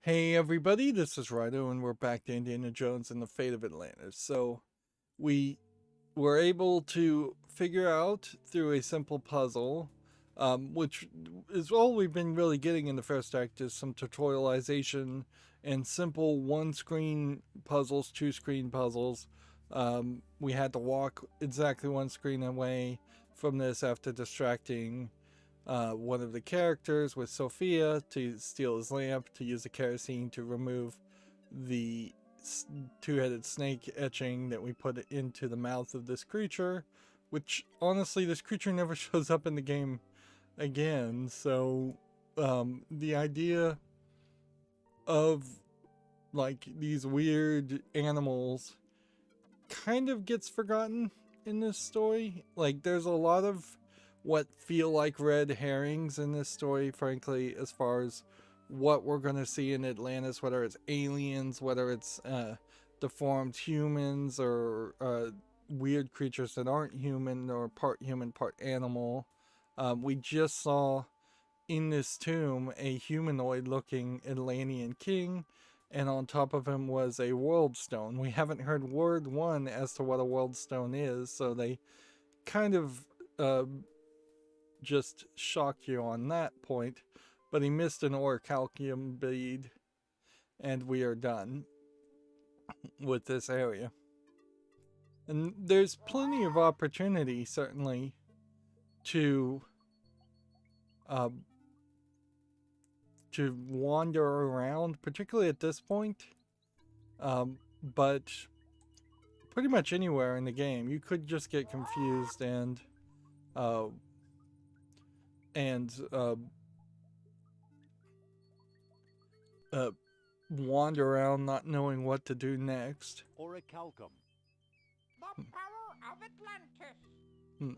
Hey everybody, this is Rydo and we're back to Indiana Jones and the Fate of Atlantis. So we were able to figure out through a simple puzzle, which is all we've been really getting in the first act, is some tutorialization and simple one-screen puzzles, two-screen puzzles. We had to walk exactly one screen away from this after distracting one of the characters with Sophia to steal his lamp, to use the kerosene to remove the two-headed snake etching that we put into the mouth of this creature, which honestly this creature never shows up in the game again. So the idea of like these weird animals kind of gets forgotten in this story. Like there's a lot of what feel like red herrings in this story, frankly, as far as what we're going to see in Atlantis, whether it's aliens, whether it's deformed humans, or weird creatures that aren't human or part human, part animal. We just saw in this tomb a humanoid looking Atlantean king, and on top of him was a world stone. We haven't heard word one as to what a world stone is, so they kind of just shocked you on that point. But he missed an orichalcum bead, and we are done with this area. And there's plenty of opportunity, certainly, to wander around, particularly at this point. But pretty much anywhere in the game, you could just get confused and wander around not knowing what to do next. Orichalcum. The power of Atlantis.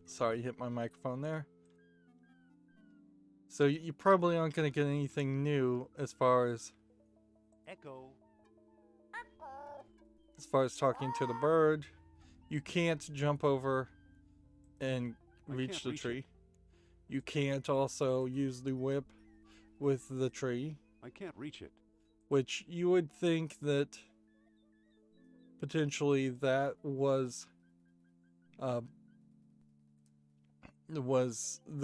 Sorry, hit my microphone there. So you probably aren't going to get anything new as far as Echo. talking to the bird. You can't jump over and reach the tree. You can't also use the whip with the tree. I can't reach it. Which you would think that potentially that was the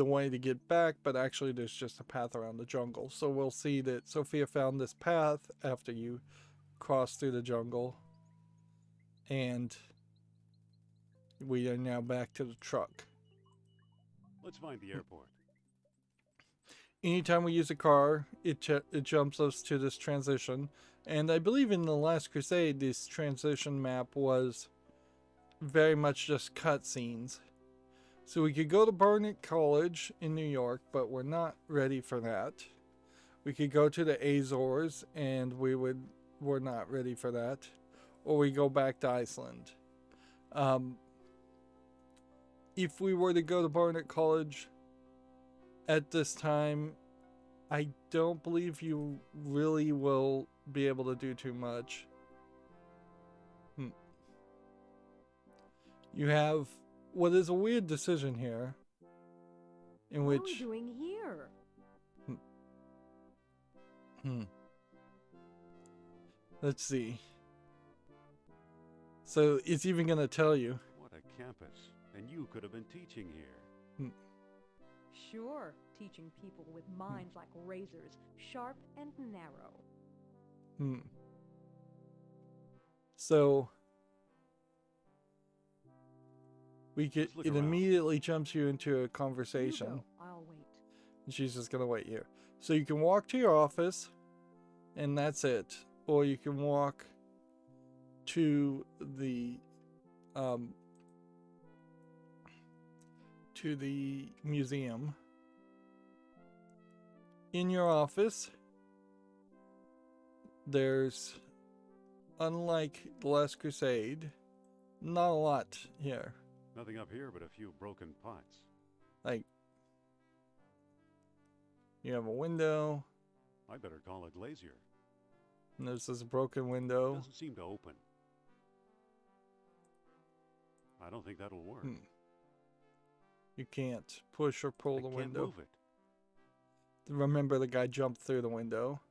way to get back, but actually there's just a path around the jungle. So we'll see that Sophia found this path after you cross through the jungle, and we are now back to the truck. Let's find the airport. Anytime we use a car, it jumps us to this transition. And I believe in The Last Crusade, this transition map was very much just cutscenes. So we could go to Barnett College in New York, but we're not ready for that. We could go to the Azores, and we're not ready for that. Or we go back to Iceland. If we were to go to Barnett College at this time, I don't believe you really will be able to do too much. You have what is a weird decision here, in which... What are we doing here? Let's see. So it's even going to tell you. What a campus. And you could have been teaching here. Sure, teaching people with minds like razors, sharp and narrow. So it immediately jumps you into a conversation. You go, I'll wait. And she's just gonna wait here. So you can walk to your office, and that's it. Or you can walk to the museum. In your office, there's, unlike The Last Crusade, not a lot here. Nothing up here but a few broken pots. Like, you have a window. I better call a glazier. And there's this broken window. Doesn't seem to open. I don't think that'll work. You can't push or pull the window. Move it. Remember the guy jumped through the window.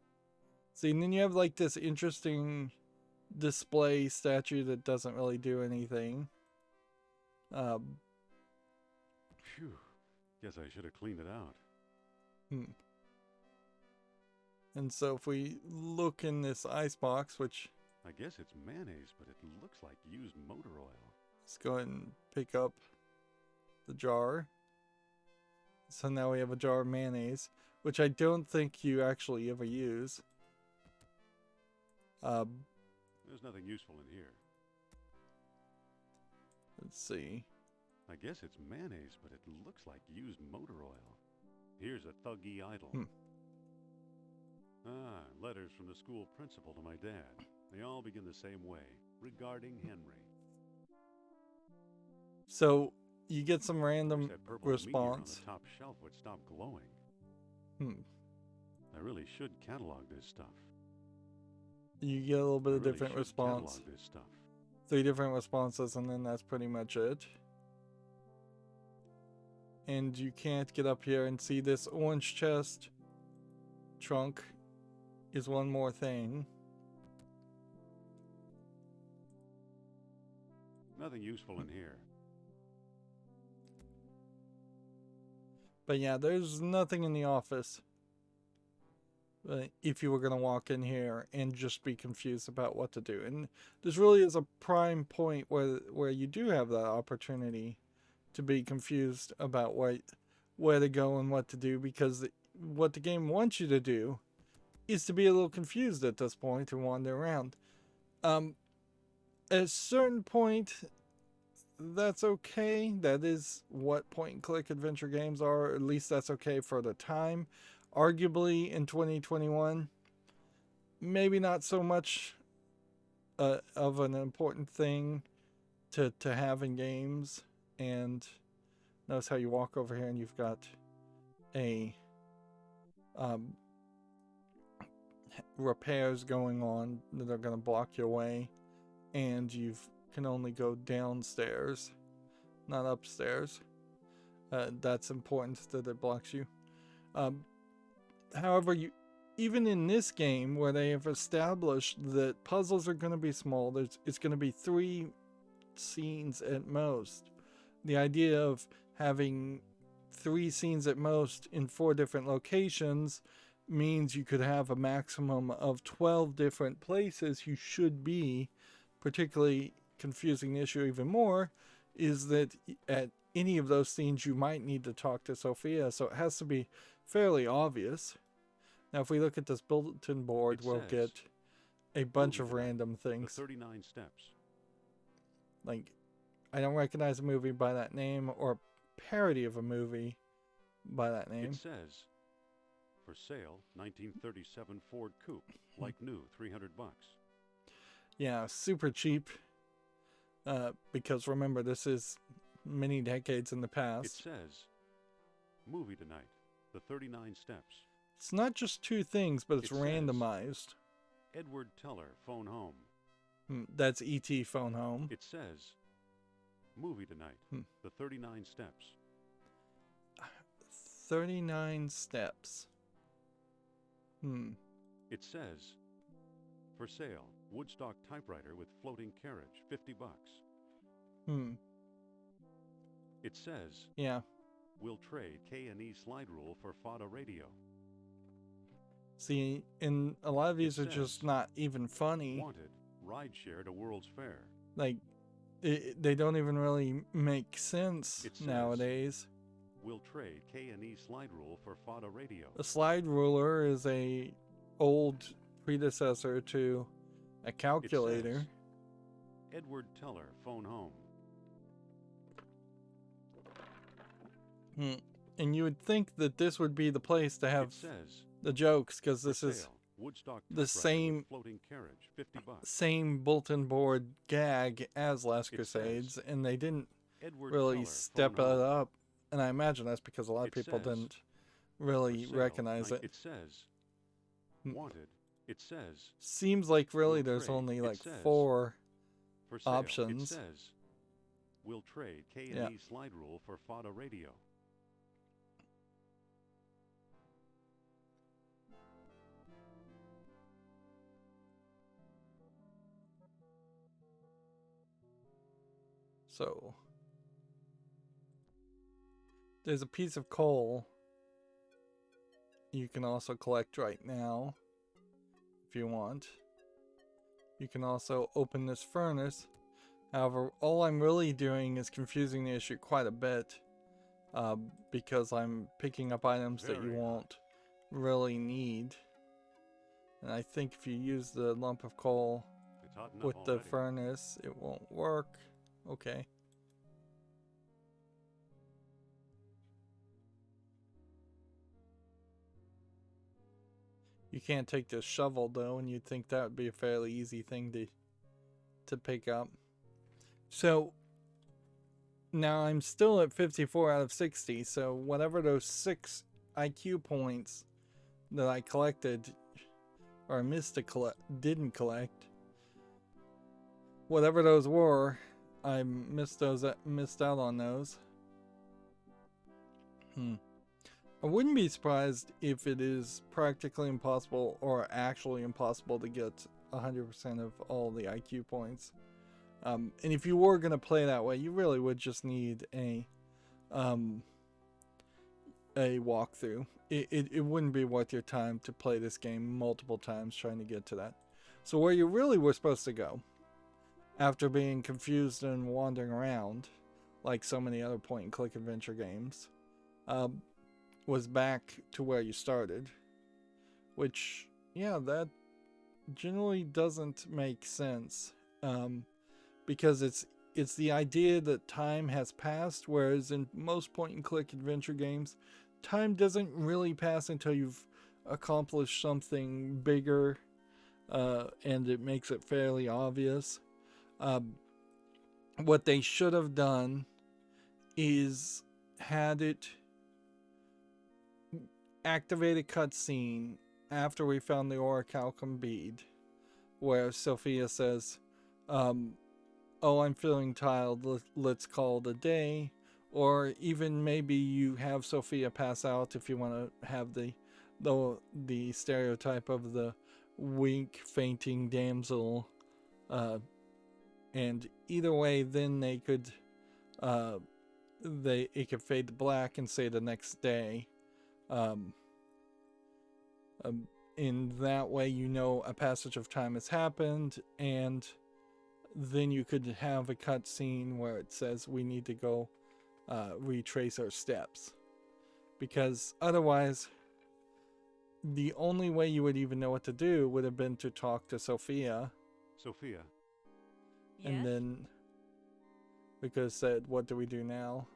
See, and then you have like this interesting display statue that doesn't really do anything. Phew. Guess I should have cleaned it out. And so if we look in this ice box, which... I guess it's mayonnaise, but it looks like used motor oil. Let's go ahead and pick up the jar. So now we have a jar of mayonnaise, which I don't think you actually ever use. There's nothing useful in here. Let's see. I guess it's mayonnaise, but it looks like used motor oil. Here's a thuggy idol. Letters from the school principal to my dad. They all begin the same way. Regarding Henry. So you get some random That purple meteor on response. the top shelf would stop glowing. I really should catalog this stuff. You get a little bit I of really different should response. catalog this stuff. 3 different responses, and then that's pretty much it. And you can't get up here and see this orange chest. Trunk is one more thing. Nothing useful in here. But yeah, there's nothing in the office. If you were going to walk in here and just be confused about what to do. And this really is a prime point where you do have that opportunity to be confused about where to go and what to do, because what the game wants you to do is to be a little confused at this point and wander around. At a certain point, that's okay. That is what point-and-click adventure games are. Or at least that's okay for the time. Arguably, in 2021, maybe not so much of an important thing to have in games. And notice how you walk over here and you've got a repairs going on that are going to block your way, and you can only go downstairs, not upstairs. That's important that it blocks you. However, even in this game, where they have established that puzzles are going to be small, it's going to be 3 scenes at most. The idea of having 3 scenes at most in 4 different locations means you could have a maximum of 12 different places you should be. Particularly confusing the issue even more is that at any of those scenes you might need to talk to Sophia, so it has to be fairly obvious. Now if we look at this bulletin board, we'll get a bunch of random things. 39 steps. Like, I don't recognize a movie by that name, or a parody of a movie by that name. It says, for sale, 1937 Ford Coupe, like new, $300. Yeah, super cheap. Because remember, this is many decades in the It past. says, movie tonight, the 39 steps. It's not just 2 things, but it's It says, randomized. Edward Teller, phone home. That's E.T. phone home. It says, movie tonight, the 39 steps. 39 steps. It says, for sale, Woodstock typewriter with floating carriage, $50. It says, Yeah. we'll trade K&E slide rule for FADA radio. See, and a lot of these It are just says, not even funny. Wanted, ride share to World's Fair. Like, they don't even really make sense It says, nowadays. we'll trade K&E slide rule for FADA radio. A slide ruler is a old predecessor to a calculator. It says, Edward Teller, phone home. And you would think that this would be the place to have It says, the jokes, because this for is sale, Woodstock the typewriter same with floating carriage, $50. same bulletin board gag as Last It Crusades, says, and they didn't Edward really Teller, step it phone home. up. And I imagine that's because a lot of It people says, didn't really For sale, recognize night- it. It says, Hmm. wanted. It says, Seems like really we'll there's trade. only It like says, 4 for sale. options. It says, we'll trade K&E Yeah. slide rule for FADA radio. So there's a piece of coal you can also collect right now if you want. You can also open this furnace. However, all I'm really doing is confusing the issue quite a bit, because I'm picking up items that you won't really need. And I think if you use the lump of coal with the furnace, it won't work. Okay. You can't take this shovel though, and you'd think that would be a fairly easy thing to pick up. So now I'm still at 54 out of 60, so whatever those 6 IQ points that I collected or missed to didn't collect, whatever those were, I missed out on those. I wouldn't be surprised if it is practically impossible or actually impossible to get 100% of all the IQ points. And if you were going to play that way, you really would just need a walkthrough. It wouldn't be worth your time to play this game multiple times trying to get to that. So where you really were supposed to go, after being confused and wandering around, like so many other point-and-click adventure games, was back to where you started. Which, yeah, that generally doesn't make sense. Because it's the idea that time has passed, whereas in most point-and-click adventure games, time doesn't really pass until you've accomplished something bigger, and it makes it fairly obvious. What they should have done is had it activate a cutscene after we found the orichalcum bead, where Sophia says, oh, I'm feeling tired, let's call it a day. Or even maybe you have Sophia pass out if you want to have the stereotype of the weak, fainting damsel. And either way, then they could it could fade to black and say the next day. In that way, you know a passage of time has happened, and then you could have a cutscene where it says we need to go retrace our steps. Because otherwise, the only way you would even know what to do would have been to talk to Sophia. Sophia. Yes? And then we could have said, what do we do now?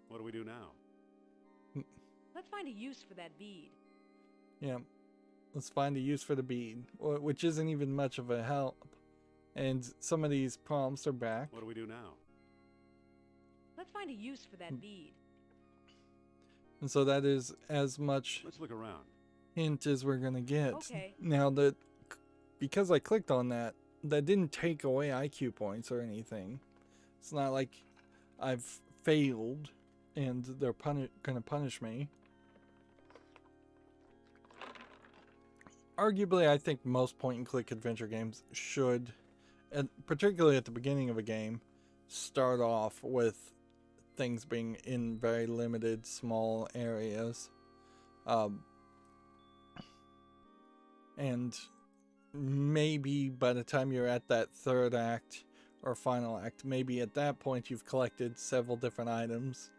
What do we do now? Let's find a use for that bead. Yeah. Let's find a use for the bead, which isn't even much of a help. And some of these prompts are back. What do we do now? Let's find a use for that bead. And so that is as much Let's look around. hint as we're going to get. Okay. Now, because I clicked on that, that didn't take away IQ points or anything. It's not like I've failed and they're going to punish me. Arguably, I think most point-and-click adventure games should, and particularly at the beginning of a game, start off with things being in very limited, small areas. And maybe by the time you're at that third act or final act, maybe at that point you've collected several different items.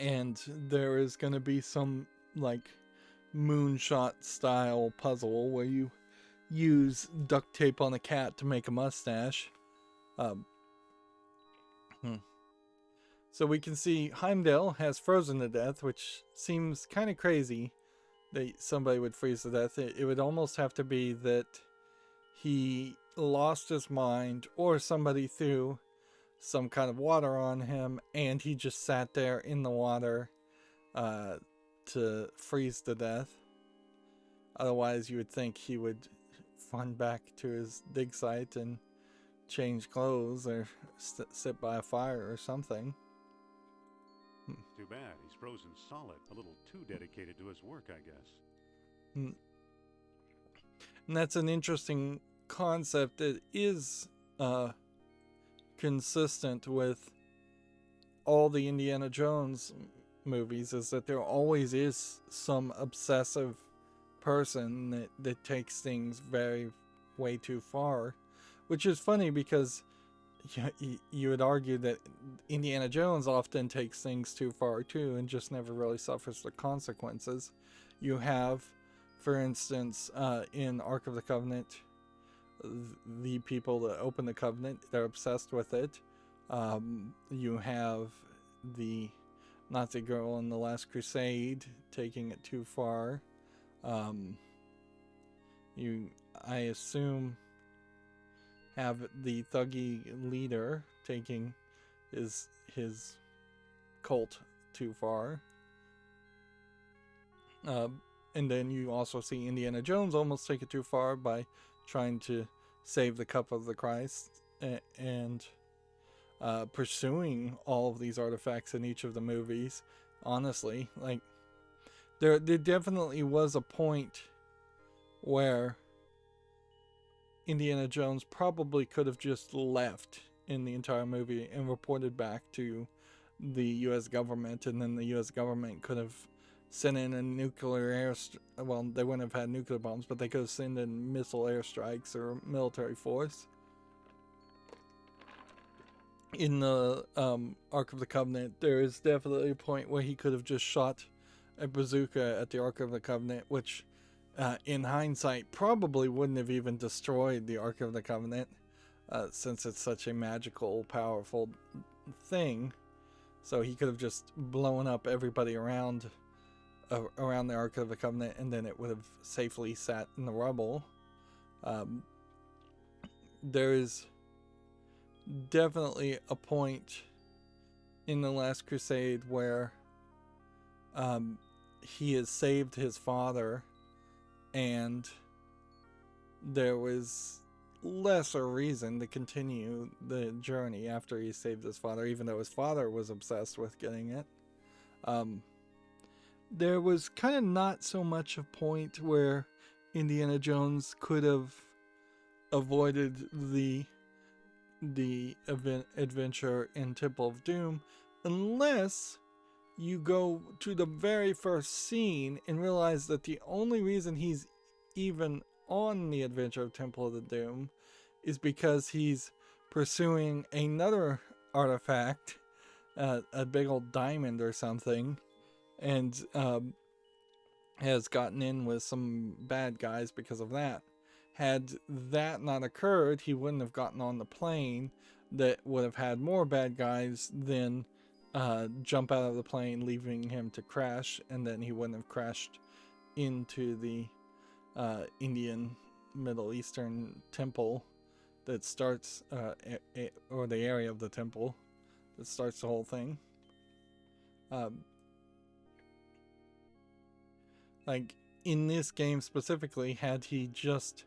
And there is going to be some, like, moonshot style puzzle where you use duct tape on a cat to make a mustache. So we can see Heimdall has frozen to death, which seems kind of crazy that somebody would freeze to death. It would almost have to be that he lost his mind or somebody threw some kind of water on him and he just sat there in the water to freeze to death. Otherwise, you would think he would run back to his dig site and change clothes or sit by a fire or something. Too bad. He's frozen solid. A little too dedicated to his work, I guess. And that's an interesting concept. It is consistent with all the Indiana Jones movies is that there always is some obsessive person that takes things way too far, which is funny because you would argue that Indiana Jones often takes things too far too and just never really suffers the consequences. You have, for instance, in Ark of the Covenant, the people that open the Covenant, they're obsessed with it. You have the Nazi girl in The Last Crusade taking it too far. I assume, have the thuggy leader taking his cult too far. And then you also see Indiana Jones almost take it too far by trying to save the cup of the Christ and pursuing all of these artifacts in each of the movies. Honestly, like there definitely was a point where Indiana Jones probably could have just left in the entire movie and reported back to the U.S. government, and then the U.S. government could have sent in a nuclear well, they wouldn't have had nuclear bombs, but they could have sent in missile airstrikes or military force. In the Ark of the Covenant, there is definitely a point where he could have just shot a bazooka at the Ark of the Covenant, which in hindsight probably wouldn't have even destroyed the Ark of the Covenant, since it's such a magical, powerful thing. So he could have just blown up everybody around the Ark of the Covenant, and then it would have safely sat in the rubble. There is definitely a point in The Last Crusade where he has saved his father, and there was lesser reason to continue the journey after he saved his father, even though his father was obsessed with getting it. There was kind of not so much a point where Indiana Jones could have avoided the adventure in Temple of Doom, unless you go to the very first scene and realize that the only reason he's even on the adventure of Temple of the Doom is because he's pursuing another artifact, a big old diamond or something, and has gotten in with some bad guys because of that. Had that not occurred, he wouldn't have gotten on the plane that would have had more bad guys then jump out of the plane, leaving him to crash, and then he wouldn't have crashed into the Indian Middle Eastern temple that starts, or the area of the temple that starts the whole thing. Like, in this game specifically, had he just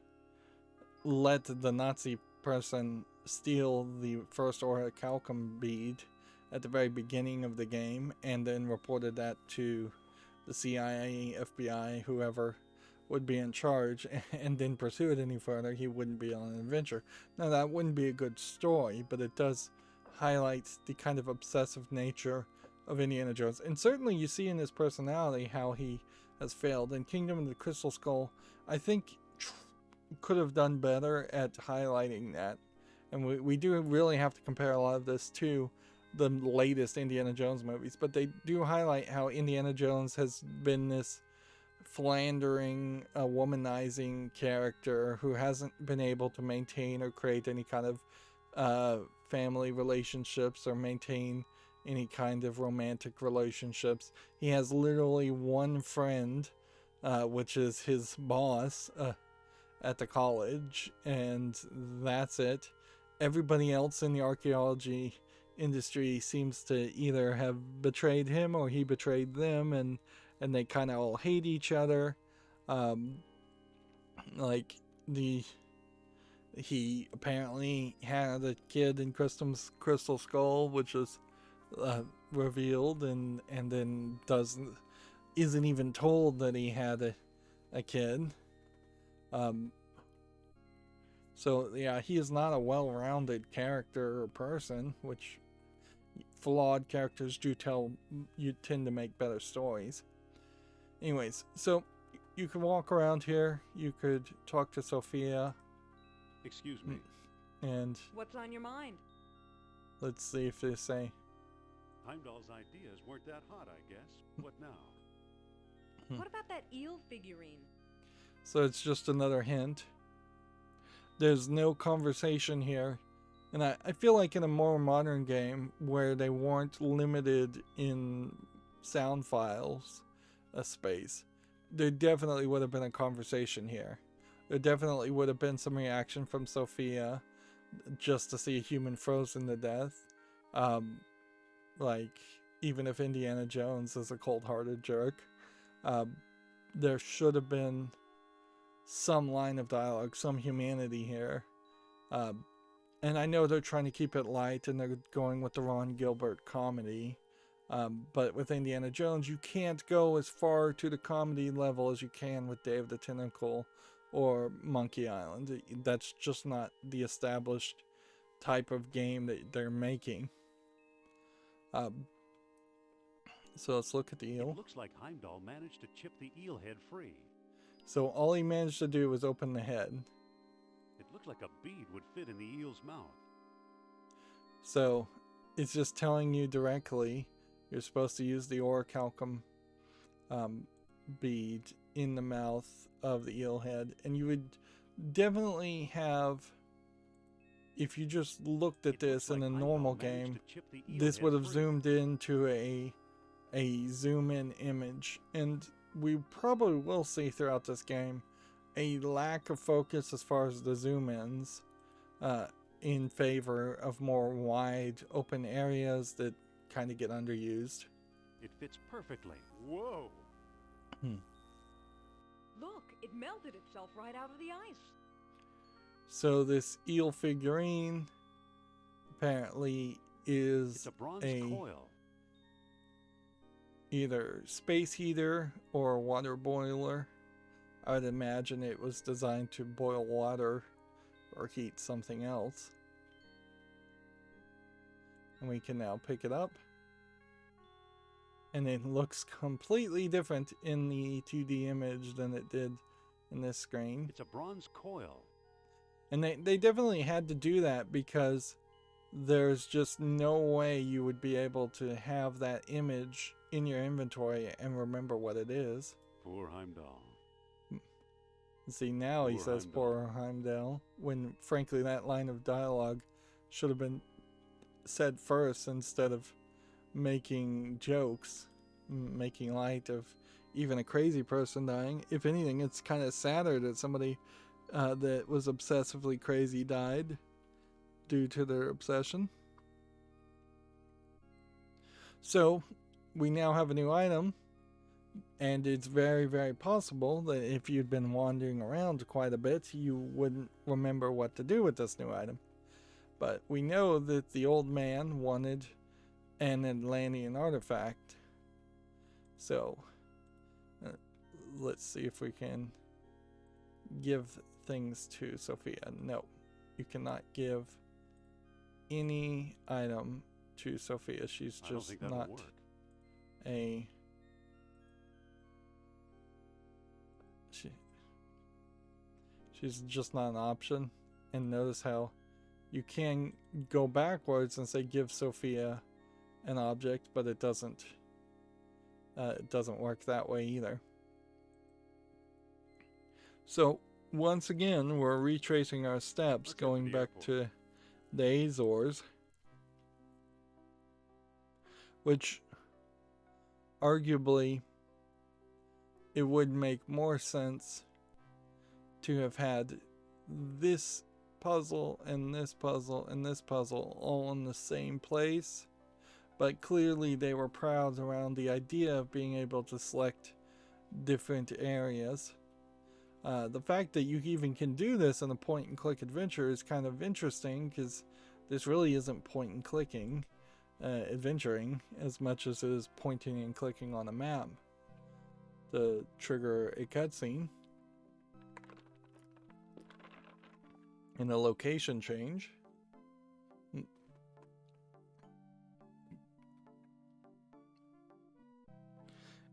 let the Nazi person steal the first orichalcum bead at the very beginning of the game and then reported that to the CIA, FBI, whoever would be in charge, and then pursue it any further, he wouldn't be on an adventure. Now, that wouldn't be a good story, but it does highlight the kind of obsessive nature of Indiana Jones. And certainly you see in his personality how he has failed. In Kingdom of the Crystal Skull, I think could have done better at highlighting that. And we do really have to compare a lot of this to the latest Indiana Jones movies, but they do highlight how Indiana Jones has been this philandering, womanizing character who hasn't been able to maintain or create any kind of family relationships or maintain any kind of romantic relationships. He has literally one friend, which is his boss at the college, and that's it. Everybody else in the archaeology industry seems to either have betrayed him or he betrayed them, and they kind of all hate each other. Like, he apparently had a kid in Crystal Skull, which is revealed, and then isn't even told that he had a kid. So yeah, he is not a well-rounded character or person, which flawed characters do tell you tend to make better stories. Anyways, so you can walk around here, you could talk to Sophia, Excuse me. and What's on your mind? let's see if they say, Heimdall's ideas weren't that hot, I guess. What now? What about that eel figurine? so it's just another hint. There's no conversation here. And I feel like in a more modern game where they weren't limited in sound files, a space, there definitely would have been a conversation here. There definitely would have been some reaction from Sophia just to see a human frozen to death. Like, even if Indiana Jones is a cold-hearted jerk, there should have been some line of dialogue, some humanity here. And I know they're trying to keep it light and they're going with the Ron Gilbert comedy. But with Indiana Jones, you can't go as far to the comedy level as you can with Day of the Tentacle or Monkey Island. That's just not the established type of game that they're making. So let's look at the eel. It looks like Heimdall managed to chip the eel head free. So all he managed to do was open the head. It looks like a bead would fit in the eel's mouth. So it's just telling you directly you're supposed to use the orichalcum bead in the mouth of the eel head. And you would definitely have, if you just looked at this in a normal game, this would have zoomed into a zoom in image. And we probably will see throughout this game a lack of focus as far as the zoom ins in favor of more wide open areas that kind of get underused. It fits perfectly. Whoa! Look, it melted itself right out of the ice. So this eel figurine apparently is It's a bronze coil. either space heater or a water boiler. I would imagine it was designed to boil water or heat something else. And we can now pick it up. And it looks completely different in the 2D image than it did in this screen. It's a bronze coil. And they definitely had to do that because there's just no way you would be able to have that image in your inventory and remember what it is. Poor Heimdall. See, now he Poor says Heimdall. poor Heimdall, when frankly that line of dialogue should have been said first instead of making jokes, making light of even a crazy person dying. If anything, it's kind of sadder that somebody that was obsessively crazy died due to their obsession. So we now have a new item, and it's very, very possible that if you'd been wandering around quite a bit, you wouldn't remember what to do with this new item. But we know that the old man wanted an Atlantean artifact. So let's see if we can give things to Sophia. No, you cannot give any item to Sophia. She's I don't just think that'll not work. She's just not an option. And notice how you can go backwards and say give Sophia an object, but it doesn't work that way either. So once again, we're retracing our steps, Let's going head to the back airport. to the Azores, which arguably it would make more sense to have had this puzzle and this puzzle and this puzzle all in the same place, but clearly they were proud around the idea of being able to select different areas. The fact that you even can do this in a point and click adventure is kind of interesting, because this really isn't point and clicking adventuring as much as it is pointing and clicking on a map to trigger a cutscene. and a location change.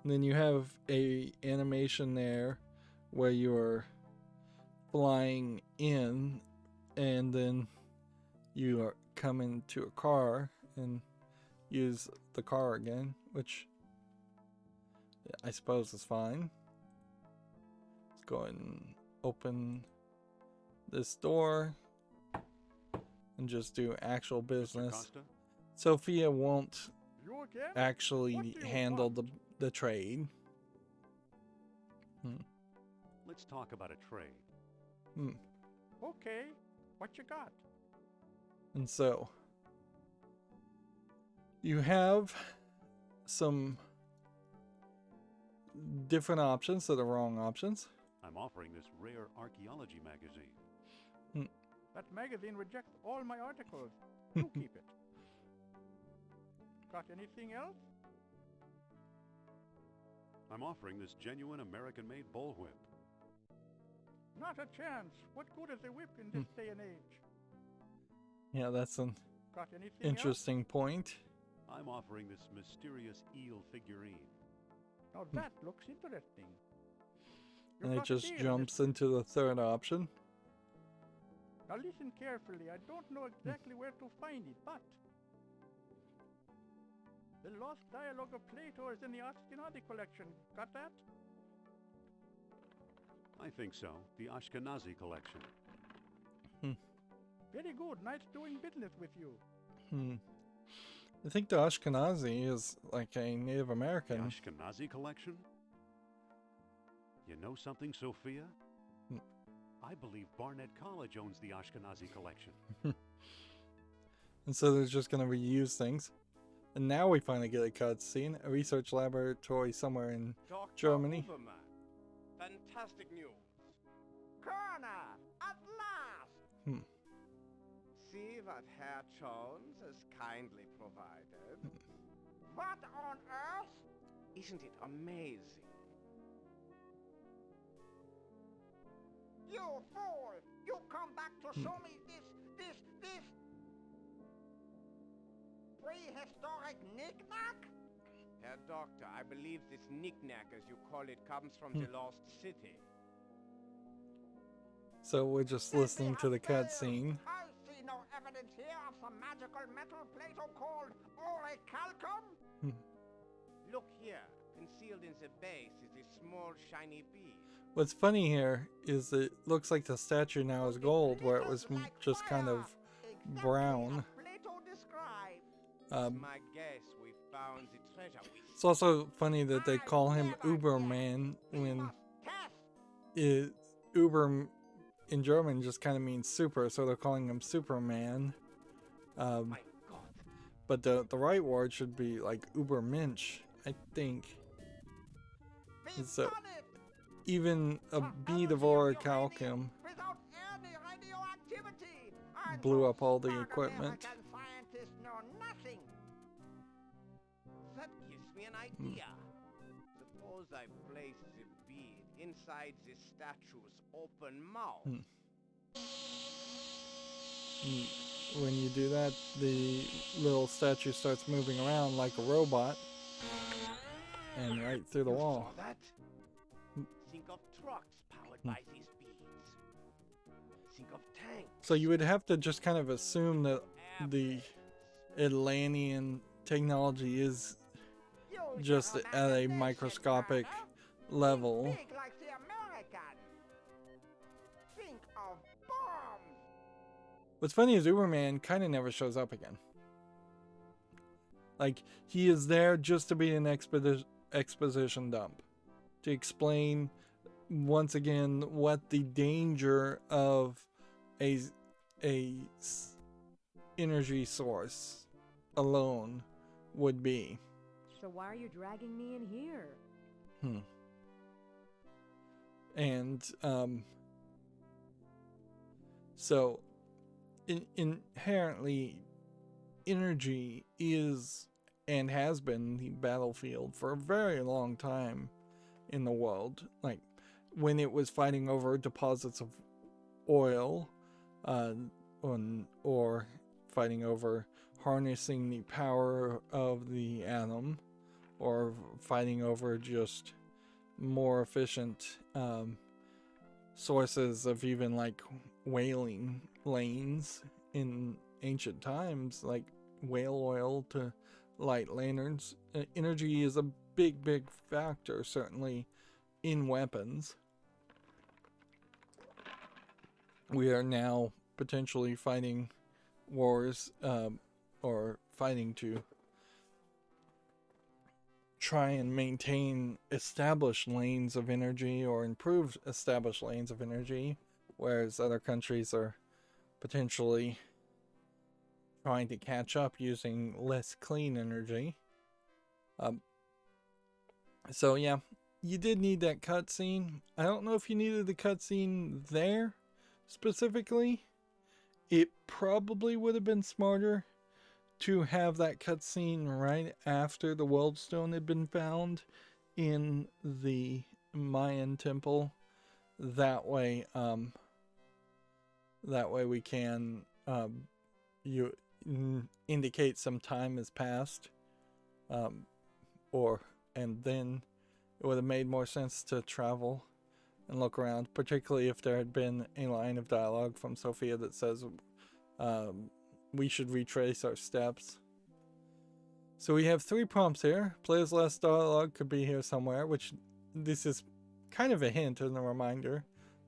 And then you have a animation there where you're flying in and then you are coming to a car and use the car again, which I suppose is fine. Let's go ahead and open this door and just do actual business. Costa? Sophia won't You again? What actually do you handle want? the trade. Let's talk about a trade. Okay. What you got? And so you have some different options that are wrong options. I'm offering this rare archaeology magazine. That magazine rejects all my articles. You keep it. Got anything else? I'm offering this genuine American-made bullwhip. Not a chance. What good is a whip in this day and age? Yeah, that's an Got anything interesting point. I'm offering this mysterious eel figurine. else? Now that looks interesting. You And it got just deal, jumps mister. into the third option. Now listen carefully. I don't know exactly where to find it, but the lost dialogue of Plato is in the Ashkenazi collection. Got that? I think so. The Ashkenazi collection. Very good. Nice doing business with you. I think the Ashkenazi is like a Native The American. Ashkenazi collection? You know something, Sophia? I believe Barnett College owns the Ashkenazi collection. And so they're just going to reuse things. And now we finally get a cutscene. A research laboratory somewhere in Dr. Germany. Uberman. Fantastic news. Kerner, at last! See what Herr Jones has kindly provided. What on earth? Isn't it amazing? You fool! You come back to show me this prehistoric knick-knack? Herr Doctor, I believe this knick-knack, as you call it, comes from the lost city. So we're just listening to the cutscene. I see no evidence here of some magical metal Plato called orichalcum. Look here. Concealed in the base is a small shiny bead. What's funny here is it looks like the statue now is gold, where it was just kind of brown. Plato described. Um, My guess, we found the treasure we It's also funny that they call him Uberman when Uber in German just kind of means super, so they're calling him Superman. My God. But the right word should be like Ubermensch, I think. We've So done it. even a bead of orichalcum Without any radioactivity. I blew know up all the smart equipment. American scientists know nothing. That gives me an idea. Suppose I place the bead inside the statue's open mouth. When you do that, the little statue starts moving around like a robot and right through the wall. Saw that? Think of trucks powered by these beads. Think of tanks. So you would have to just kind of assume that the Atlantean technology is You just should at a imagine microscopic this, level. Big like the American. Think of bombs. What's funny is Uberman kind of never shows up again. Like, he is there just to be an exposition dump. To explain, once again, what the danger of a energy source alone would be. So why are you dragging me in here? And, so, inherently, energy is and has been the battlefield for a very long time in the world. Like, when it was fighting over deposits of oil, or fighting over harnessing the power of the atom, or fighting over just more efficient sources of even like whaling lanes in ancient times, like whale oil to light lanterns. Energy is a big factor, certainly in weapons. We are now potentially fighting wars, or fighting to try and maintain established lanes of energy or improve established lanes of energy, whereas other countries are potentially trying to catch up using less clean energy. So yeah, you did need that cutscene. I don't know if you needed the cutscene there specifically. It probably would have been smarter to have that cutscene right after the world stone had been found in the Mayan temple. That way we can indicate some time has passed, and then it would have made more sense to travel and look around, particularly if there had been a line of dialogue from Sophia that says we should retrace our steps. So we have 3 prompts here. Player's last dialogue could be here somewhere, which this is kind of a hint and a reminder.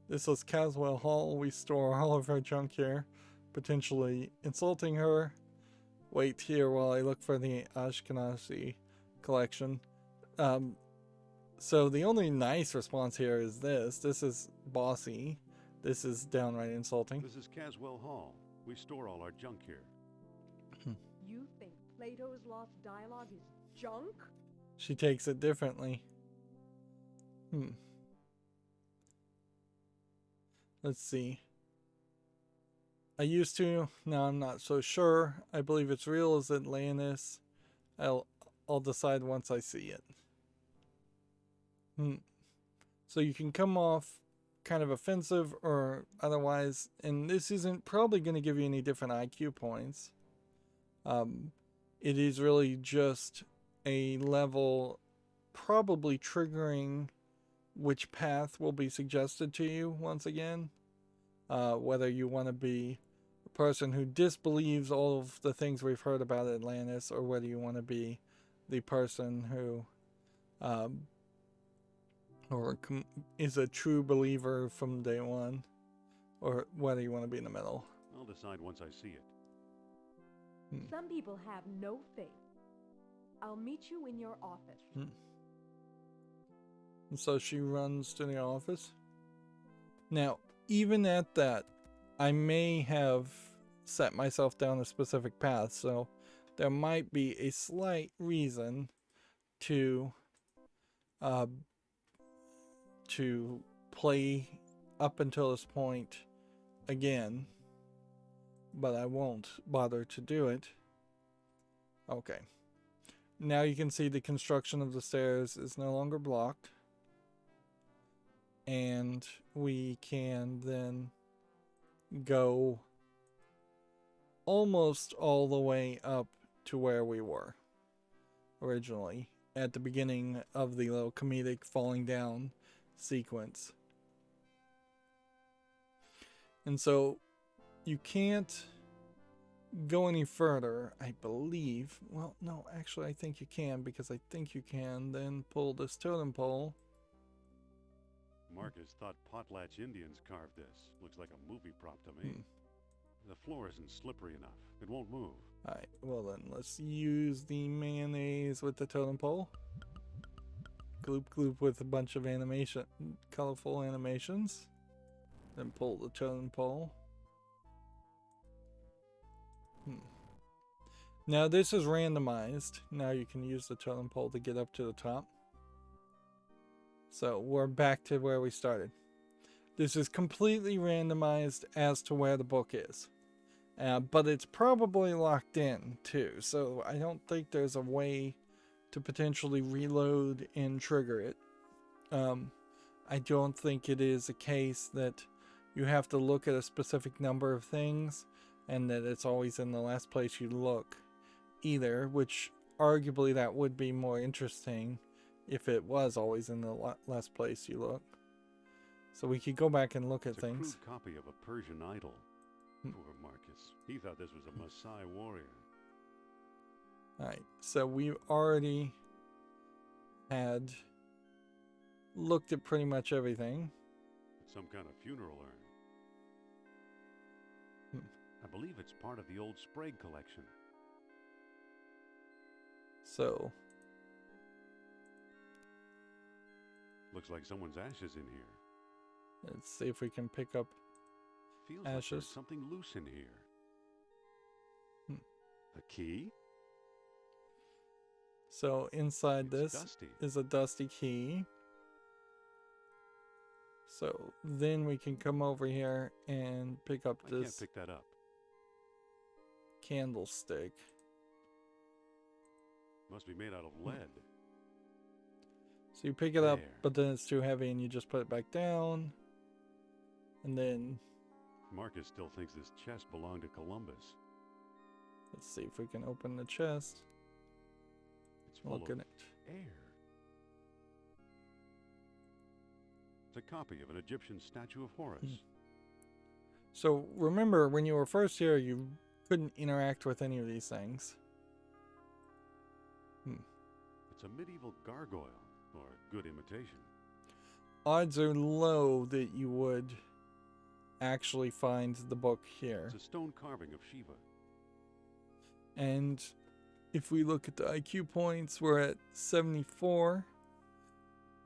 This is Caswell Hall. We store all of her junk here, potentially insulting her. Wait here while I look for the Ashkenazi collection. So the only nice response here is this. This is bossy. This is downright insulting. This is Caswell Hall. We store all our junk here. You think Plato's lost dialogue is junk? She takes it differently. Let's see. I used to. Now I'm not so sure. I believe it's real as Atlantis. I'll decide once I see it. So you can come off kind of offensive or otherwise, and this isn't probably going to give you any different IQ points. It is really just a level probably triggering which path will be suggested to you once again. Whether you want to be a person who disbelieves all of the things we've heard about Atlantis, or whether you want to be the person who is a true believer from day one, or whether you want to be in the middle. I'll decide once I see it. Some people have no faith. I'll meet you in your office. And so she runs to the office. Now, even at that, I may have set myself down a specific path, so there might be a slight reason to play up until this point again, but I won't bother to do it. Okay. Now you can see the construction of the stairs is no longer blocked. And we can then go almost all the way up to where we were originally at the beginning of the little comedic falling down sequence. And so you can't go any further, I believe. Well, no, actually I think you can, because I think you can then pull this totem pole. Marcus thought potlatch Indians carved this. Looks like a movie prop to me. The floor isn't slippery enough. It won't move. Alright, well then, let's use the mayonnaise with the totem pole. Gloop gloop with a bunch of colorful animations. Then pull the totem pole. Now this is randomized. Now you can use the totem pole to get up to the top. So we're back to where we started. This is completely randomized as to where the book is. But it's probably locked in too. So I don't think there's a way to potentially reload and trigger it. I don't think it is a case that you have to look at a specific number of things, and that it's always in the last place you look either, which arguably that would be more interesting if it was always in the last place you look. So we could go back and look at It's a things. crude copy of a Persian idol. Poor Marcus. He thought this was a Maasai warrior. Alright, so we already had looked at pretty much everything. It's some kind of funeral urn. I believe it's part of the old Sprague collection. So, Looks like someone's ashes in here. let's see if we can pick up. Feels like Ashes. there's something loose in here. A key? So inside It's this dusty. is a dusty key. So then we can come over here and pick up I can't this pick that up. candlestick. Must be made out of lead. So you pick it up, There. but then it's too heavy and you just put it back down. And then Marcus still thinks this chest belonged to Columbus. let's see if we can open the chest. It's full Look of at it. air. It's a copy of an Egyptian statue of Horus. So remember, when you were first here, you couldn't interact with any of these things. It's a medieval gargoyle, or a good imitation. Odds are low that you would actually find the book here. It's a stone carving of Shiva. And if we look at the IQ points, we're at 74.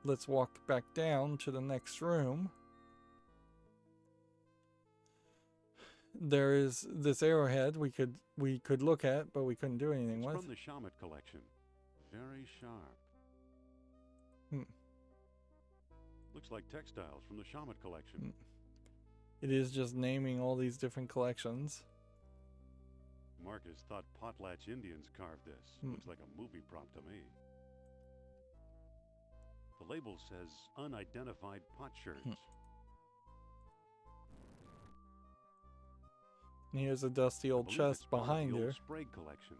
Let's walk back down to the next room. There is this arrowhead we could look at, but we couldn't do anything It's with. from the Shamet collection. Very sharp. Looks like textiles from the Shamet collection. It is just naming all these different collections. Marcus thought Potlatch Indians carved this. Looks like a movie prop to me. The label says unidentified potsherds. And here's a dusty I old believe chest it's part of behind the old you. Sprague collection.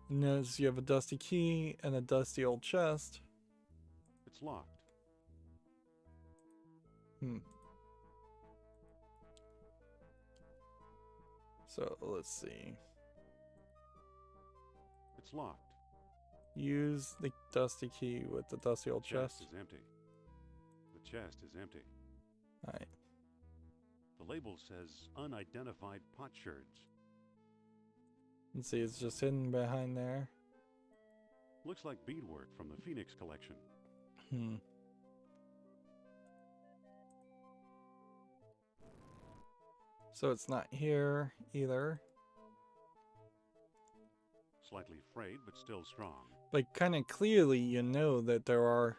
And notice you have a dusty key and a dusty old chest. It's locked. So let's see. It's locked. Use the dusty key with the dusty old The chest chest. is empty. The chest is empty. Alright. The label says unidentified potsherds. And see, it's just hidden behind there. Looks like beadwork from the Phoenix collection. So it's not here either. Slightly frayed, but still strong. But kind of clearly you know that there are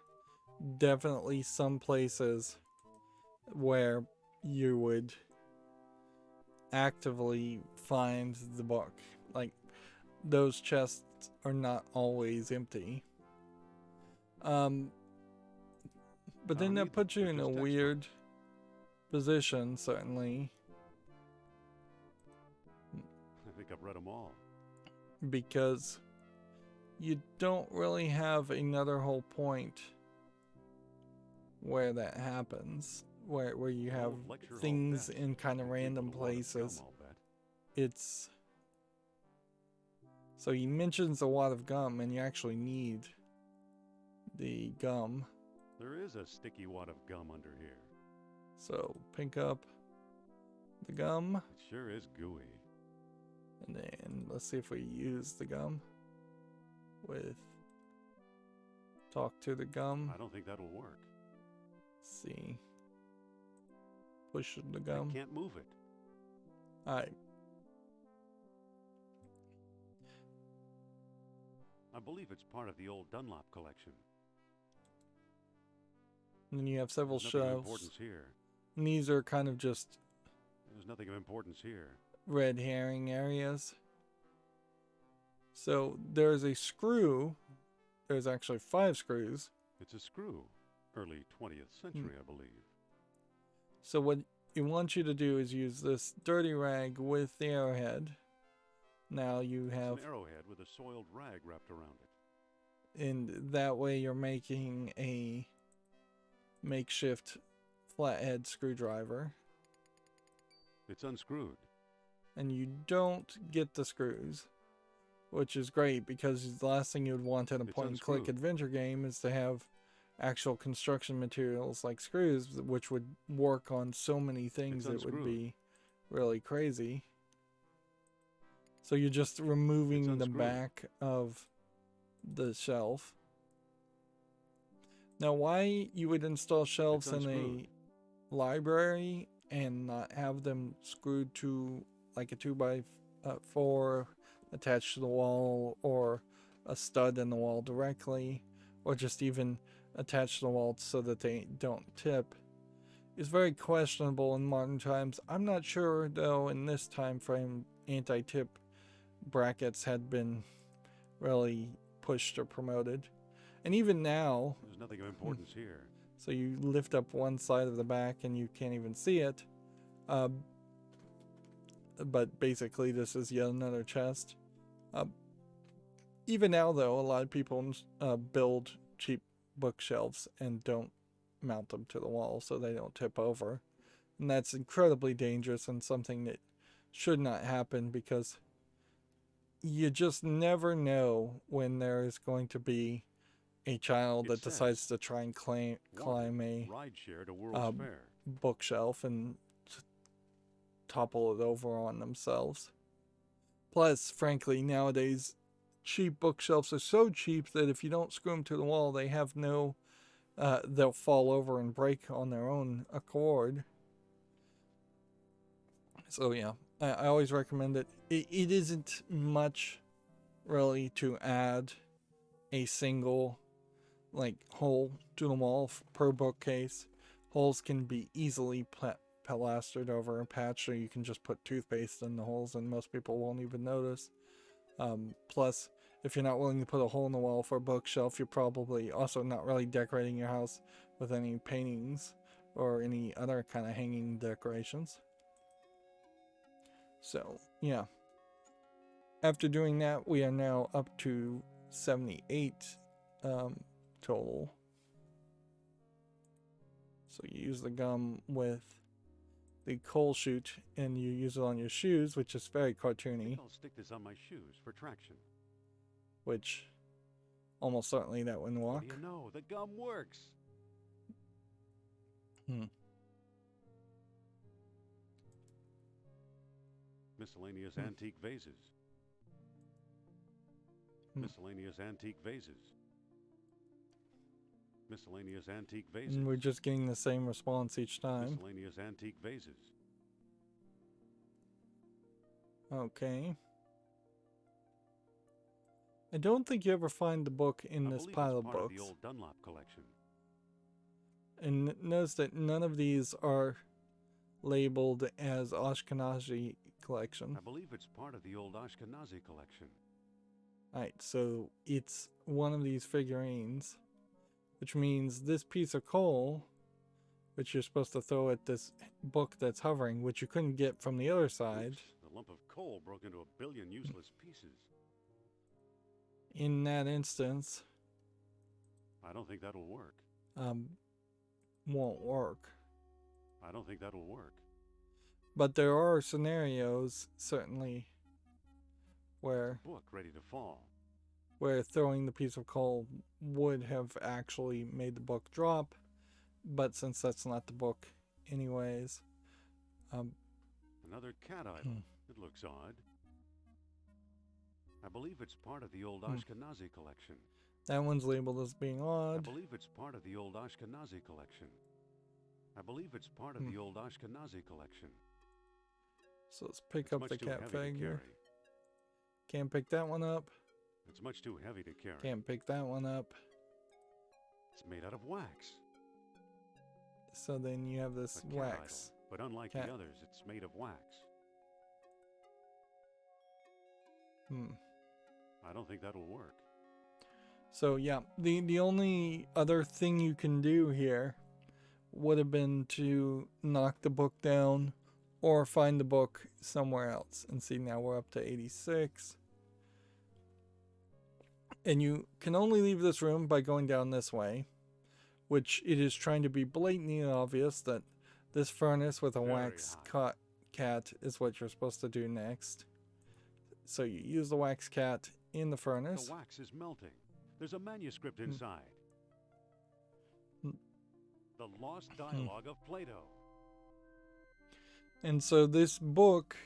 definitely some places where you would actively find the book. Like, those chests are not always empty. But then that puts you in a weird position, certainly, I think I've read them all. because you don't really have another whole point where that happens, where you have Old lecture hall things desk. in kind of Filled random with a lot of gum, places. I'll bet. It's so he mentions a wad of gum, and you actually need the gum. There is a sticky wad of gum under here. So pick up the gum, It sure is gooey. and then let's see if we use the gum with talk to the gum. I don't think that'll work. See, push the gum. I can't move it. Alright, I believe it's part of the old Dunlop collection. and then you have several There's nothing of shelves. importance here. And these are kind of just There's nothing of importance here. red herring areas. So there's a screw. There's actually 5 screws. It's a screw. Early 20th century, I believe. So what it wants you to do is use this dirty rag with the arrowhead. Now you have, It's an arrowhead with a soiled rag wrapped around it. and that way you're making a makeshift flathead screwdriver. It's unscrewed. And you don't get the screws, which is great because the last thing you would want in a It's point-and-click unscrewed. adventure game is to have actual construction materials like screws, which would work on so many things. It's It would unscrewed. be really crazy. So you're just removing It's the unscrewed. back of the shelf. Now, why you would install shelves It's in a unscrewed. library and not have them screwed to like a 2x4 attached to the wall, or a stud in the wall directly, or just even attached to the wall so that they don't tip, is very questionable in modern times. I'm not sure though in this time frame anti-tip brackets had been really pushed or promoted. And even now, There's nothing of importance here. so you lift up one side of the back and you can't even see it. But basically this is yet another chest. Even now though, a lot of people build cheap bookshelves and don't mount them to the wall so they don't tip over. And that's incredibly dangerous and something that should not happen, because you just never know when there is going to be a child It that says, decides to try and climb a Ride share to World's Fair. bookshelf and topple it over on themselves. Plus, frankly, nowadays cheap bookshelves are so cheap that if you don't screw them to the wall, they have no, they'll fall over and break on their own accord. So yeah, I always recommend it. It isn't much really to add a single like hole to the wall per bookcase. Holes can be easily plastered over and patched, or you can just put toothpaste in the holes and most people won't even notice. Plus, if you're not willing to put a hole in the wall for a bookshelf, you're probably also not really decorating your house with any paintings or any other kind of hanging decorations. So yeah, after doing that, we are now up to 78 total. So you use the gum with the coal chute and you use it on your shoes, which is very I cartoony, think I'll stick this on my shoes for traction. which almost certainly that wouldn't What walk. do you know? The gum works. Miscellaneous antique vases. Miscellaneous antique vases. Miscellaneous antique vases. And we're just getting the same response each time. Miscellaneous antique vases. Okay. I don't think you ever find the book in I this believe pile it's of part books. of the old Dunlop collection. And notice that none of these are labeled as Ashkenazi collection. I believe it's part of the old Ashkenazi collection. Alright, so it's one of these figurines, which means this piece of coal, which you're supposed to throw at this book that's hovering, which you couldn't get from the other side. Oops, the lump of coal broke into a billion useless pieces. In that instance, I don't think that'll work. won't work. I don't think that'll work. But there are scenarios, certainly, where Book ready to fall. throwing the piece of coal would have actually made the book drop, but since that's not the book anyways, Another cat idol. It looks odd. I believe it's part of the old Ashkenazi collection. that one's labeled as being I odd. believe it's part of the old Ashkenazi collection. I believe it's part of the old Ashkenazi collection. So let's pick It's up much the too cat heavy to figure. carry. Can't pick that one up. It's much too heavy to carry. Can't pick that one up. It's made out of wax. So then you have this A cat wax. idol, but unlike cat. the others, it's made of wax. I don't think that'll work. So yeah, the only other thing you can do here would have been to knock the book down or find the book somewhere else. And see, now we're up to 86. And you can only leave this room by going down this way, which it is trying to be blatantly obvious that this furnace with a wax cat is what you're supposed to do next. So you use the wax cat in the furnace. The wax is melting. There's a manuscript inside. The Lost Dialogue of Plato. And so this book,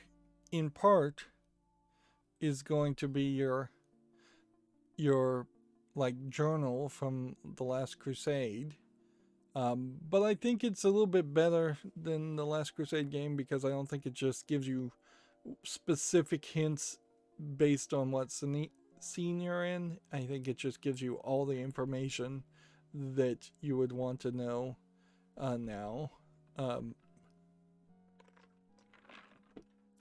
in part, is going to be your like journal from the Last Crusade. But I think it's a little bit better than the Last Crusade game because I don't think it just gives you specific hints based on what scene you're in. I think it just gives you all the information that you would want to know now.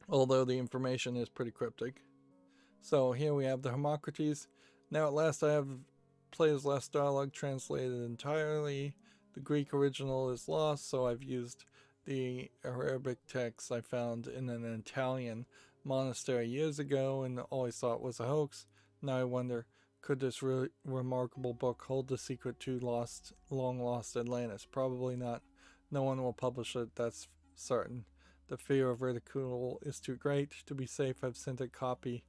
Although the information is pretty cryptic. So here we have the Hermocrates. Now at last I have Plato's Last Dialogue translated entirely. The Greek original is lost, so I've used the Arabic text I found in an Italian monastery years ago and always thought it was a hoax. Now I wonder, could this remarkable book hold the secret to long lost Atlantis? Probably not. No one will publish it, that's certain. The fear of ridicule is too great. To be safe, I've sent a copy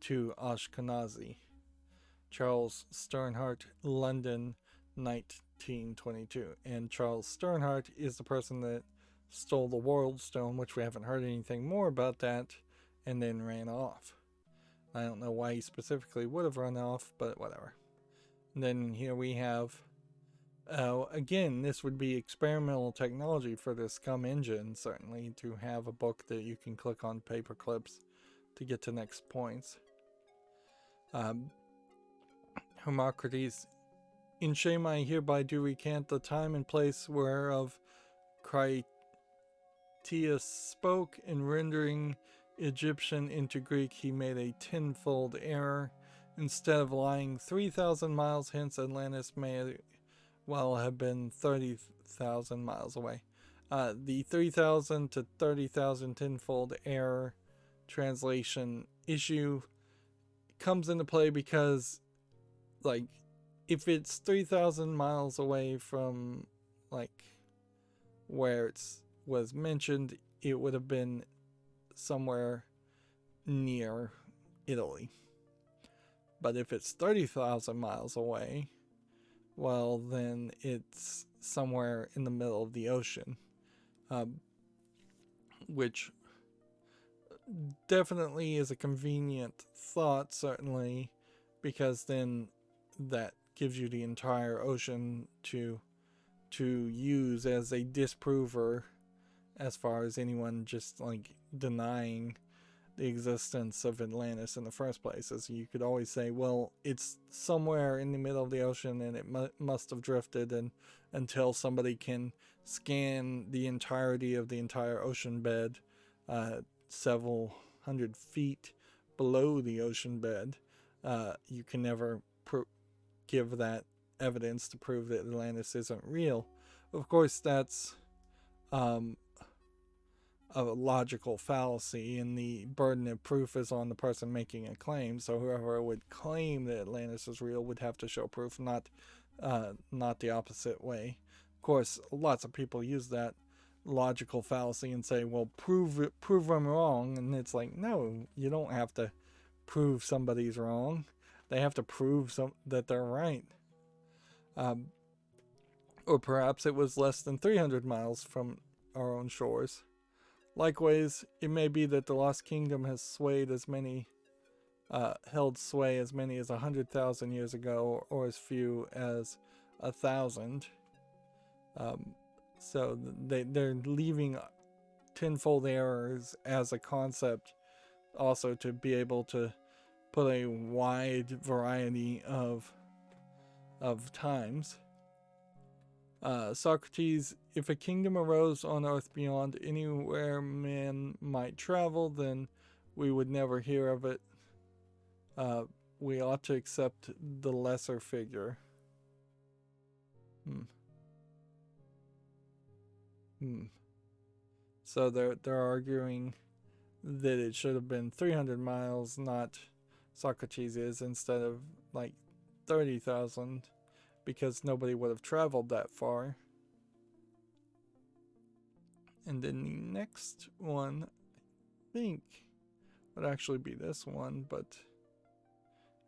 to Ashkenazi. Charles Sternhardt, London, 1922. And Charles Sternhardt is the person that stole the World Stone, which we haven't heard anything more about that, and then ran off. I don't know why he specifically would have run off, but whatever. And then here we have, again, this would be experimental technology for the Scum engine, certainly, to have a book that you can click on paper clips to get to next points. Hermocrates, in shame I hereby do recant the time and place whereof Critias spoke, in rendering Egyptian into Greek he made a tenfold error. Instead of lying 3,000 miles hence, Atlantis may well have been 30,000 miles away. The 3,000 to 30,000 tenfold error translation issue comes into play because, like, if it's 3,000 miles away from, like, where it was mentioned, it would have been somewhere near Italy. But if it's 30,000 miles away, well, then it's somewhere in the middle of the ocean, which definitely is a convenient thought, certainly, because then that gives you the entire ocean to use as a disprover as far as anyone just like denying the existence of Atlantis in the first place. As you could always say, well, it's somewhere in the middle of the ocean and it must have drifted, and until somebody can scan the entirety of the entire ocean bed several hundred feet below the ocean bed, you can never give that evidence to prove that Atlantis isn't real. Of course, that's a logical fallacy, and the burden of proof is on the person making a claim. So whoever would claim that Atlantis is real would have to show proof, not the opposite way. Of course, lots of people use that logical fallacy and say, well, prove them wrong. And it's like, no, you don't have to prove somebody's wrong. They have to prove that they're right. Or perhaps it was less than 300 miles from our own shores. Likewise, it may be that the Lost Kingdom has held sway as many as 100,000 years ago, or as few as 1,000. So they're leaving tenfold errors as a concept, also to be able to put a wide variety of times. Socrates, if a kingdom arose on earth beyond anywhere man might travel, then we would never hear of it. We ought to accept the lesser figure. So they're arguing that it should have been 300 miles, not Socrates' instead of like 30,000, because nobody would have traveled that far. And then the next one, I think, would actually be this one, but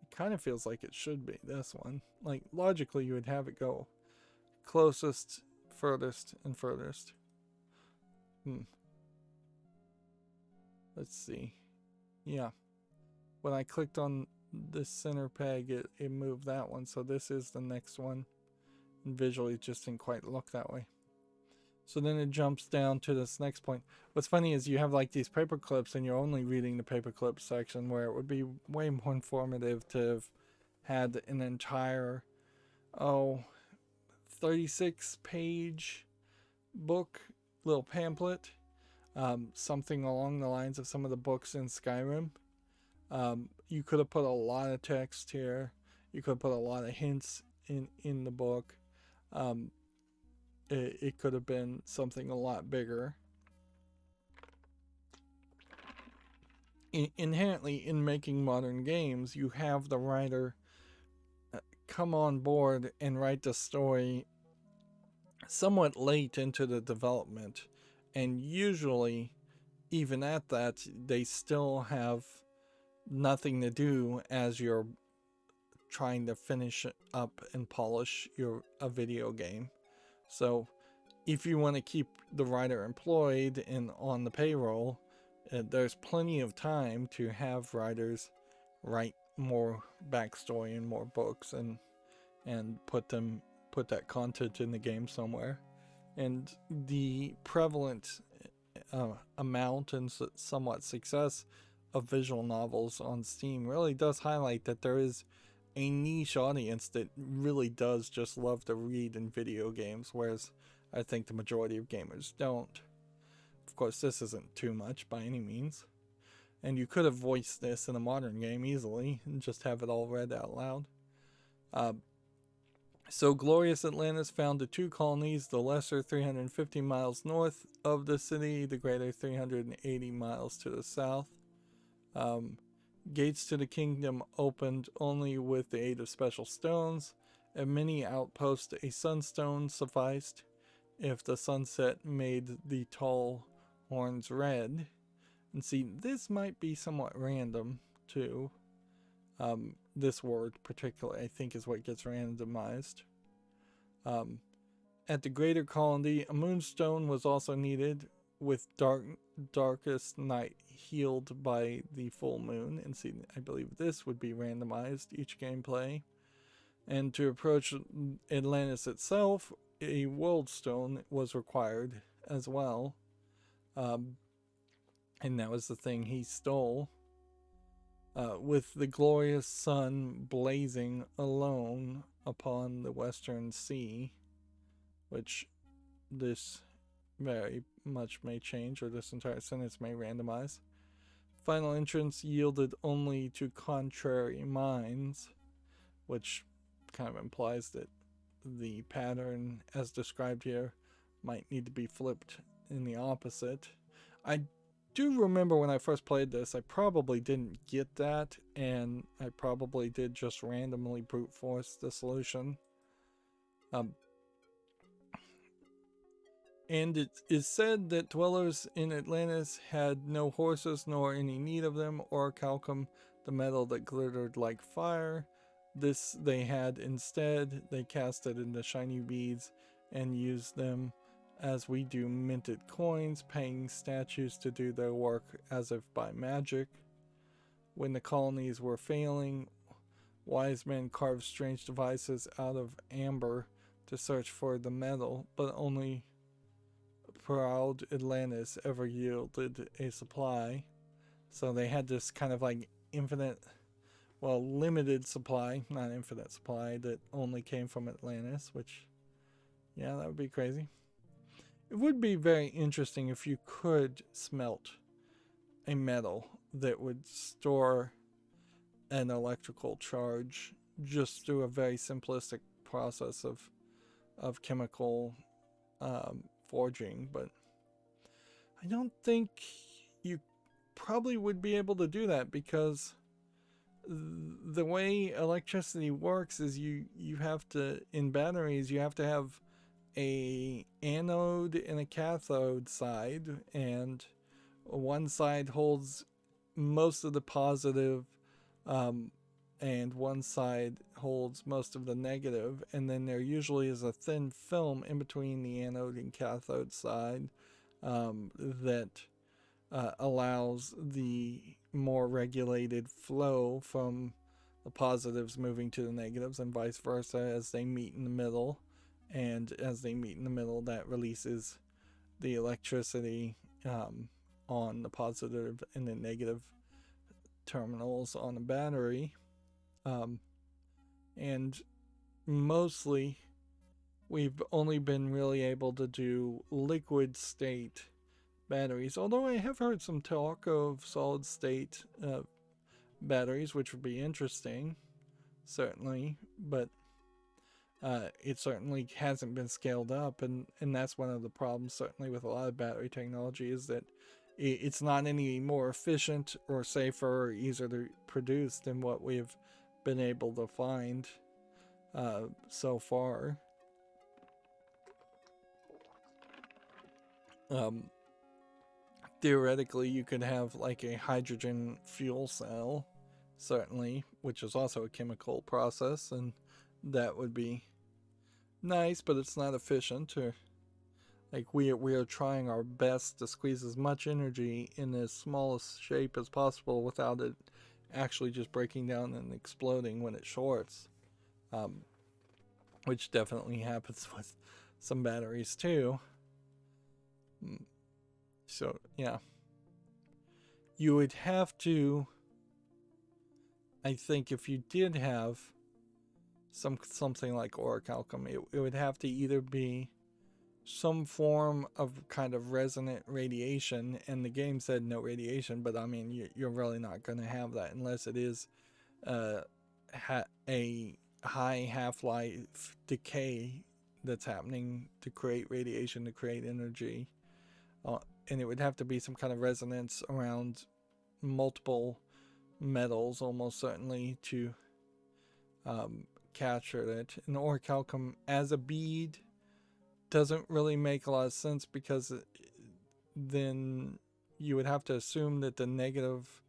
it kind of feels like it should be this one. Like, logically, you would have it go closest, furthest, and furthest. Let's see. Yeah. When I clicked on this center peg, it moved that one, so this is the next one. And visually, it just didn't quite look that way. So then it jumps down to this next point. What's funny is you have like these paper clips and you're only reading the paper clip section, where it would be way more informative to have had an entire 36-page book, little pamphlet, something along the lines of some of the books in Skyrim. You could have put a lot of text here. You could have put a lot of hints in the book. It could have been something a lot bigger. Inherently, in making modern games, you have the writer come on board and write the story somewhat late into the development. And usually, even at that, they still have nothing to do as you're trying to finish up and polish a video game. So if you want to keep the writer employed and on the payroll, there's plenty of time to have writers write more backstory and more books and put that content in the game somewhere. And the prevalent amount and somewhat success of visual novels on Steam really does highlight that there is a niche audience that really does just love to read in video games, whereas I think the majority of gamers don't. Of course, this isn't too much by any means, and you could have voiced this in a modern game easily and just have it all read out loud. So glorious Atlantis founded 2 colonies, the lesser 350 miles north of the city, the greater 380 miles to the south. Gates to the kingdom opened only with the aid of special stones. At many outposts, a sunstone sufficed if the sunset made the tall horns red. And see, this might be somewhat random too. This word particularly, I think, is what gets randomized. At the greater colony, a moonstone was also needed, with darkest night healed by the full moon. And see, I believe this would be randomized each gameplay. And to approach Atlantis itself, a world stone was required as well. And that was the thing he stole. With the glorious sun blazing alone upon the western sea, which this very much may change, or this entire sentence may randomize. Final entrance yielded only to contrary minds, which kind of implies that the pattern as described here might need to be flipped in the opposite. I do remember when I first played this, I probably didn't get that, and I probably did just randomly brute force the solution. And it is said that dwellers in Atlantis had no horses nor any need of them, or calcum, the metal that glittered like fire. This they had instead. They cast it into shiny beads and used them as we do minted coins, paying statues to do their work as if by magic. When the colonies were failing, wise men carved strange devices out of amber to search for the metal, but only proud Atlantis ever yielded a supply. So they had this kind of like limited supply, not infinite supply, that only came from Atlantis, which, yeah, that would be crazy. It would be very interesting if you could smelt a metal that would store an electrical charge just through a very simplistic process of chemical forging, but I don't think you probably would be able to do that, because the way electricity works is you have to, in batteries, you have to have a anode and a cathode side, and one side holds most of the positive, and one side holds most of the negative, and then there usually is a thin film in between the anode and cathode side that allows the more regulated flow from the positives moving to the negatives and vice versa as they meet in the middle. And as they meet in the middle, that releases the electricity on the positive and the negative terminals on the battery. And mostly we've only been really able to do liquid state batteries, although I have heard some talk of solid state batteries, which would be interesting, certainly, but it certainly hasn't been scaled up, and that's one of the problems certainly with a lot of battery technology, is that it's not any more efficient or safer or easier to produce than what we've been able to find so far. Theoretically, you could have like a hydrogen fuel cell, certainly, which is also a chemical process, and that would be nice, but it's not efficient. Or like we are trying our best to squeeze as much energy in as smallest shape as possible without it actually just breaking down and exploding when it shorts, which definitely happens with some batteries too. So yeah, you would have to, I think, if you did have something like orichalcum, it would have to either be some form of kind of resonant radiation, and the game said no radiation, but I mean you're really not going to have that unless it is a high half-life decay that's happening to create radiation, to create energy. And it would have to be some kind of resonance around multiple metals, almost certainly, to capture it. And orichalcum as a bead doesn't really make a lot of sense, because then you would have to assume that the negative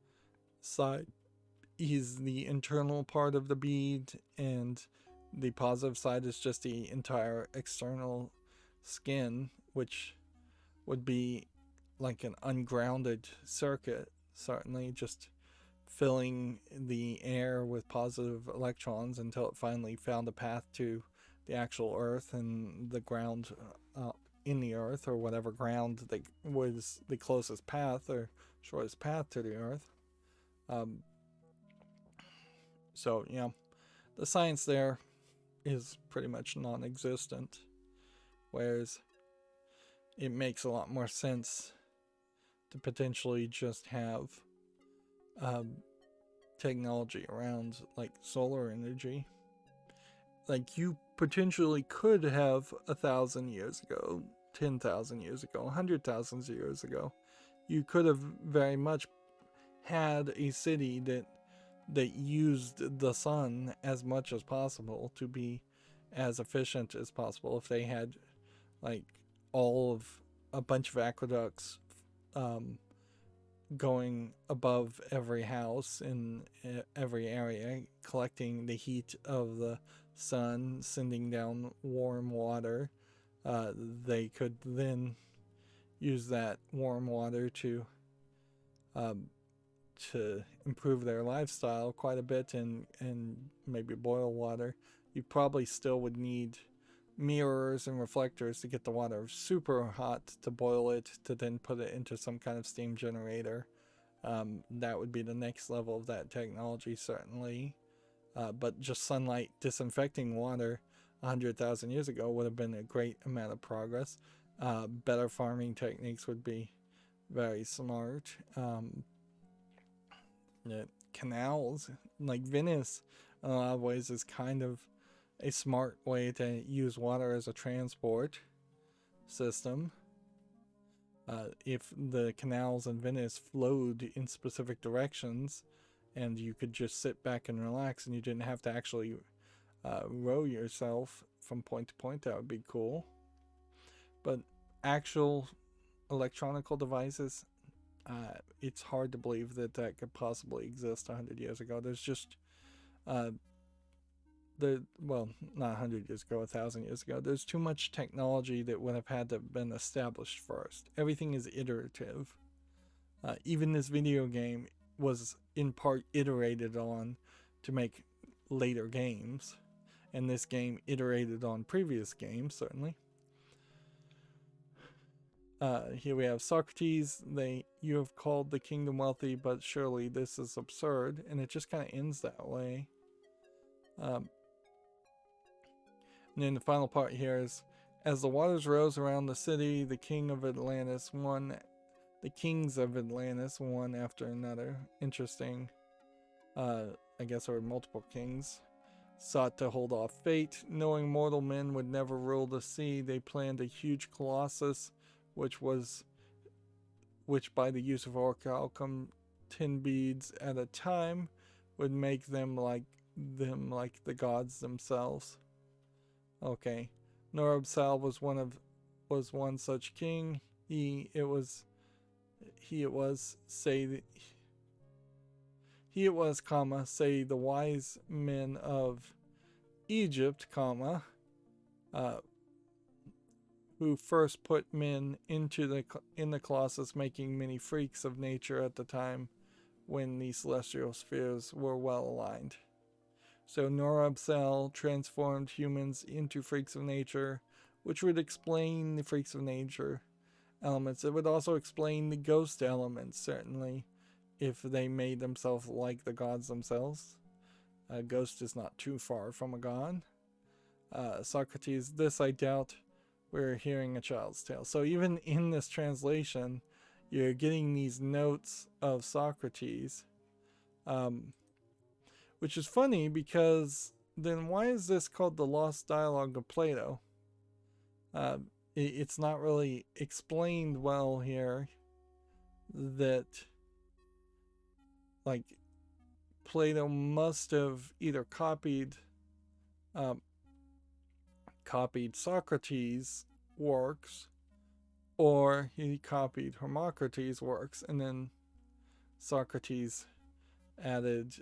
side is the internal part of the bead, and the positive side is just the entire external skin, which would be like an ungrounded circuit, certainly, just filling the air with positive electrons until it finally found a path to the actual Earth and the ground in the Earth, or whatever ground that was the closest path or shortest path to the Earth. So, yeah, the science there is pretty much non-existent, whereas it makes a lot more sense to potentially just have technology around like solar energy. Like you potentially could have 1,000 years ago, 10,000 years ago, 100,000 years ago, you could have very much had a city that used the sun as much as possible to be as efficient as possible. If they had like all of a bunch of aqueducts going above every house in every area, collecting the heat of the sun, sending down warm water, they could then use that warm water to improve their lifestyle quite a bit, and maybe boil water. You probably still would need mirrors and reflectors to get the water super hot to boil it, to then put it into some kind of steam generator. That would be the next level of that technology, certainly. But just sunlight disinfecting water 100,000 years ago would have been a great amount of progress. Better farming techniques would be very smart. Canals, like Venice, in a lot of ways, is kind of a smart way to use water as a transport. system. If the canals in Venice flowed in specific directions and you could just sit back and relax and you didn't have to actually row yourself from point to point, that would be cool. But actual electronical devices, it's hard to believe that that could possibly exist 100 years ago. There's just well, not 100 years ago, 1,000 years ago, there's too much technology that would have had to have been established first. Everything is iterative. Even this video game was in part iterated on to make later games, and this game iterated on previous games, certainly. Here we have Socrates. You have called the kingdom wealthy, but surely this is absurd, and it just kind of ends that way. And then the final part here is, as the waters rose around the city, the kings of Atlantis, one after another. Interesting. I guess there were multiple kings. Sought to hold off fate. Knowing mortal men would never rule the sea, they planned a huge colossus, which by the use of orichalcum 10 beads at a time would make them like the gods themselves. Okay, Norabsal was one such king. He it was, say the wise men of Egypt, who first put men in the colossus, making many freaks of nature at the time when the celestial spheres were well aligned. So Norabsal transformed humans into freaks of nature, which would explain the freaks of nature elements. It would also explain the ghost elements, certainly, if they made themselves like the gods themselves. A ghost is not too far from a god. Socrates, this I doubt. We're hearing a child's tale. So even in this translation, you're getting these notes of Socrates. Which is funny, because then why is this called the Lost Dialogue of Plato? It's not really explained well here that, like, Plato must have either copied Socrates' works, or he copied Hermocrates' works, and then Socrates added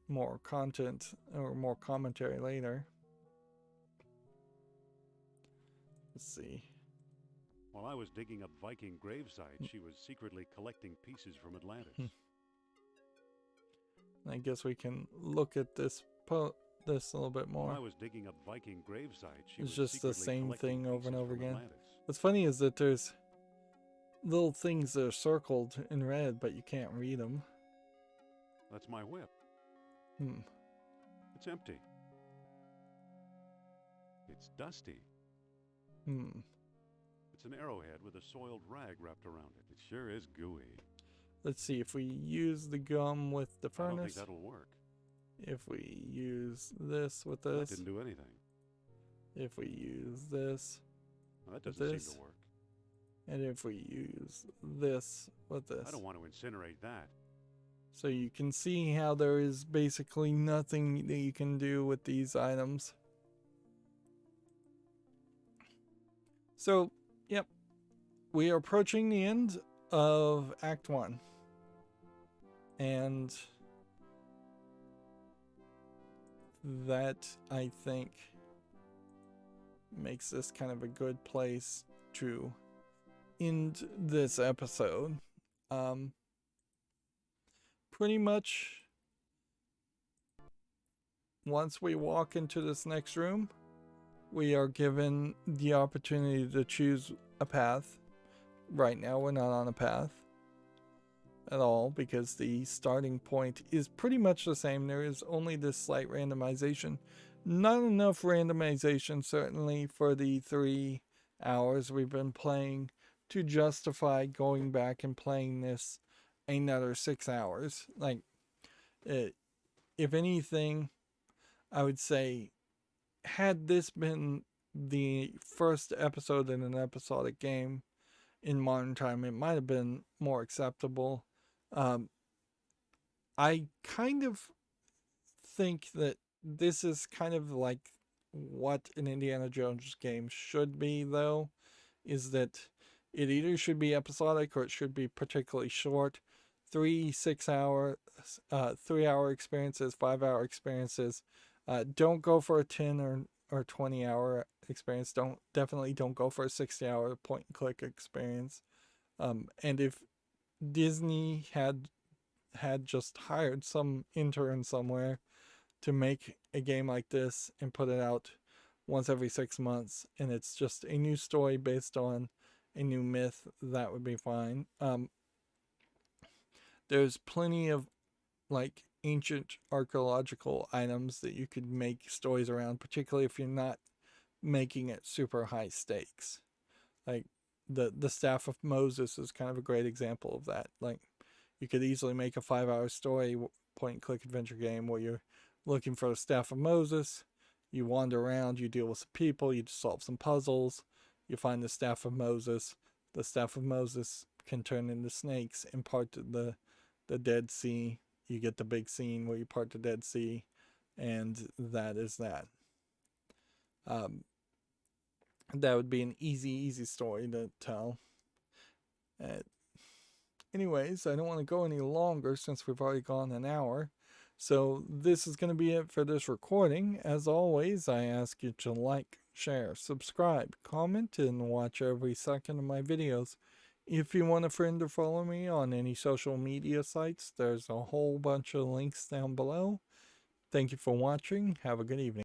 more content or more commentary later. Let's see. While I was digging up Viking gravesites, she was secretly collecting pieces from Atlantis. I guess we can look at this a little bit more. While I was digging up Viking gravesites, she It's was just the secretly same collecting thing over and pieces over from again. Atlantis. What's funny is that there's little things that are circled in red, but you can't read them. That's my whip. It's empty. It's dusty. It's an arrowhead with a soiled rag wrapped around it. It sure is gooey. Let's see if we use the gum with the I don't furnace. think that'll work. If we use this with That this. didn't do anything. If we use this. Well, that with doesn't this. seem to work. And if we use this with this. I don't want to incinerate that. So you can see how there is basically nothing that you can do with these items. So, yep. We are approaching the end of Act 1. And that, I think, makes this kind of a good place to end this episode. Pretty much once we walk into this next room, we are given the opportunity to choose a path. Right now we're not on a path at all, because the starting point is pretty much the same. There is only this slight randomization. Not enough randomization, certainly, for the 3 hours we've been playing to justify going back and playing this another 6 hours. Like, if anything, I would say had this been the first episode in an episodic game in modern time, it might have been more acceptable. I kind of think that this is kind of like what an Indiana Jones game should be, though, is that it either should be episodic or it should be particularly short. 3-6 hour, 3 hour experiences, 5 hour experiences. Don't go for a 10 or 20 hour experience. Definitely don't go for a 60-hour point and click experience. And if Disney had just hired some intern somewhere to make a game like this and put it out once every 6 months, and it's just a new story based on a new myth, that would be fine. There's plenty of like ancient archaeological items that you could make stories around, particularly if you're not making it super high stakes. Like the Staff of Moses is kind of a great example of that. Like you could easily make a 5-hour story point and click adventure game where you're looking for the Staff of Moses. You wander around, you deal with some people, you solve some puzzles, you find the Staff of Moses. The Staff of Moses can turn into snakes and part the Dead Sea. You get the big scene where you part the Dead Sea, and that is that. That would be an easy story to tell. Anyways, I don't want to go any longer since we've already gone an hour. So this is going to be it for this recording. As always, I ask you to like, share, subscribe, comment, and watch every second of my videos. If you want a friend to follow me on any social media sites, there's a whole bunch of links down below. Thank you for watching. Have a good evening.